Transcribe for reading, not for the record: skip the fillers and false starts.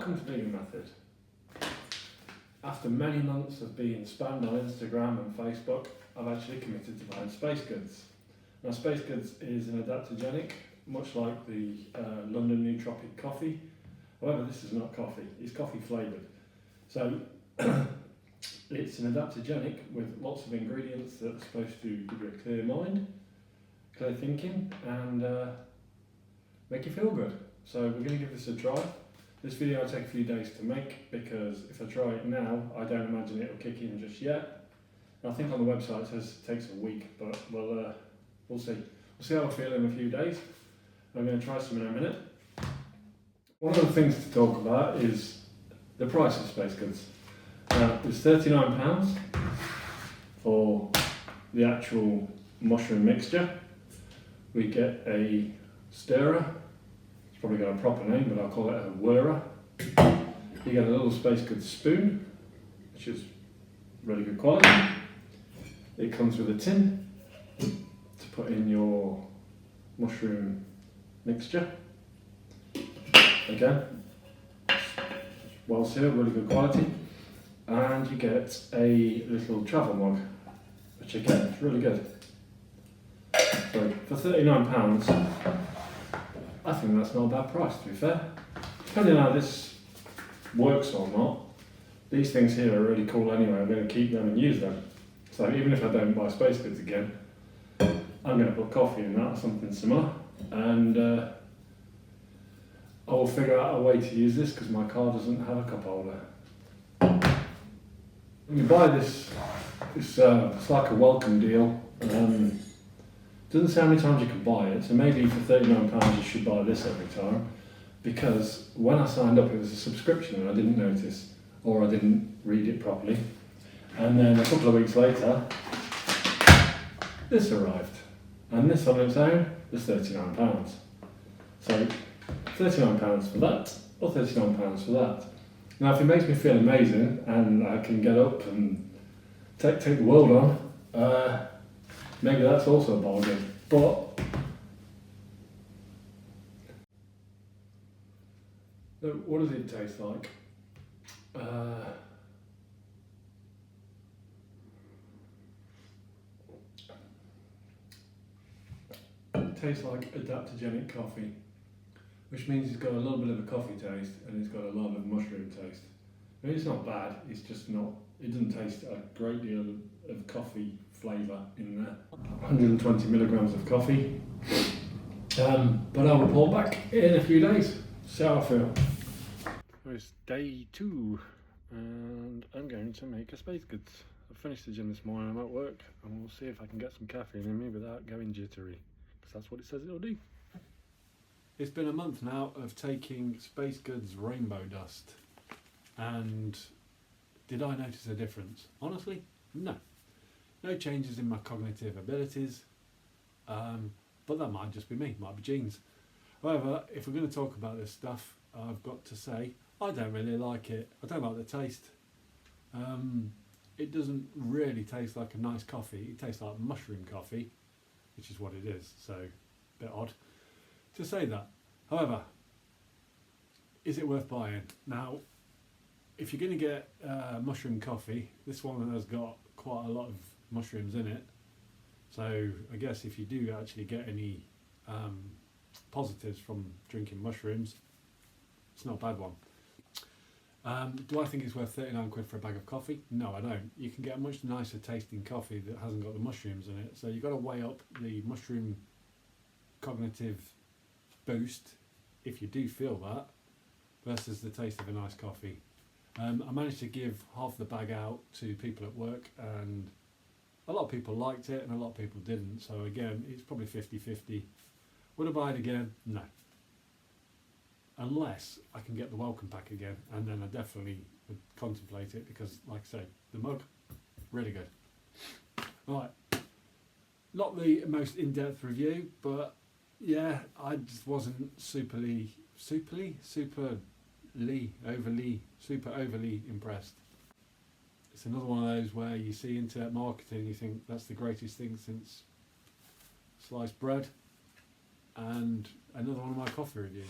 Welcome to Vegan Method. After many months of being spammed on Instagram and Facebook, I've actually committed to buying Spacegoods. Now Spacegoods is an adaptogenic, much like the London Nootropic coffee. However, this is not coffee, it's coffee flavoured. So it's an adaptogenic with lots of ingredients that are supposed to give you a clear mind, clear thinking, and make you feel good. So we're going to give this a try. This video will take a few days to make because if I try it now, I don't imagine it'll kick in just yet. I think on the website it says it takes a week, but we'll see. We'll see how I feel in a few days. I'm going to try some in a minute. One of the things to talk about is the price of Spacegoods. It's £39 for the actual mushroom mixture. We get a stirrer. It's probably got a proper name, but I'll call it a whirrer. You get a little Spacegoods spoon, which is really good quality. It comes with a tin to put in your mushroom mixture. Again, well sealed, really good quality. And you get a little travel mug, which again is really good. So for £39, I think that's not a bad price, to be fair. Depending on how this works or not, these things here are really cool anyway. I'm going to keep them and use them. So even if I don't buy Spacegoods again, I'm going to put coffee in that or something similar, and I will figure out a way to use this because my car doesn't have a cup holder. When you buy this, it's like a welcome deal. Doesn't say how many times you can buy it, so maybe for £39 you should buy this every time, because when I signed up it was a subscription and I didn't notice, or I didn't read it properly, and then a couple of weeks later this arrived, and this on its own was £39. So £39 for that, or £39 for that. Now if it makes me feel amazing and I can get up and take the world on, maybe that's also a bargain. But what does it taste like? It tastes like adaptogenic coffee, which means it's got a little bit of a coffee taste and it's got a lot of mushroom taste. I mean, it's not bad, it's just not, it doesn't taste a great deal of coffee flavour in there. 120 milligrams of coffee. But I'll report back in a few days, see how I feel. It's day 2 and I'm going to make a Spacegoods. I finished the gym this morning, I'm at work, and we'll see if I can get some caffeine in me without going jittery, because that's what it says it'll do. It's been a month now of taking Spacegoods Rainbow Dust, and did I notice a difference? Honestly, no. No changes in my cognitive abilities, but that might just be me, might be genes. However, if we're going to talk about this stuff, I've got to say, I don't really like it. I don't like the taste. It doesn't really taste like a nice coffee. It tastes like mushroom coffee, which is what it is, so a bit odd to say that. However, is it worth buying? Now, if you're going to get mushroom coffee, this one has got quite a lot of mushrooms in it, so I guess if you do actually get any positives from drinking mushrooms, it's not a bad one. Do I think it's worth 39 quid for a bag of coffee? No, I don't. You can get a much nicer tasting coffee that hasn't got the mushrooms in it, so you've got to weigh up the mushroom cognitive boost, if you do feel that, versus the taste of a nice coffee. I managed to give half the bag out to people at work, and a lot of people liked it and a lot of people didn't, so again it's probably 50-50. Would I buy it again? No. Unless I can get the welcome pack again, and then I definitely would contemplate it, because like I say, the mug, really good. Right, not the most in-depth review, but yeah, I just wasn't super overly impressed. It's another one of those where you see internet marketing, you think that's the greatest thing since sliced bread, and another one of my coffee reviews.